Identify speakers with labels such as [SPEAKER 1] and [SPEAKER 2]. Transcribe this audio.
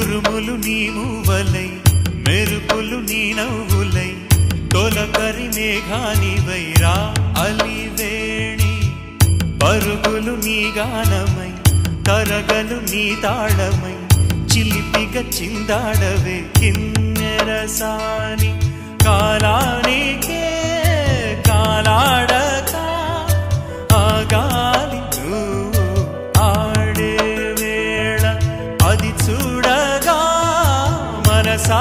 [SPEAKER 1] ఉరుములు నీ మూవలై మెరుపులు నీ నవ్వులై తొలకరి మేఘానివై రా అలివేణి పరుగులు నీ గానమై తరగలు నీ తాళమై చిలిపిగా చిందాడవే కిన్నెరసాని కాలానికే కాలాడక ఆగాలి నువ్వు ఆడే వేళ అది చూడగా మనసా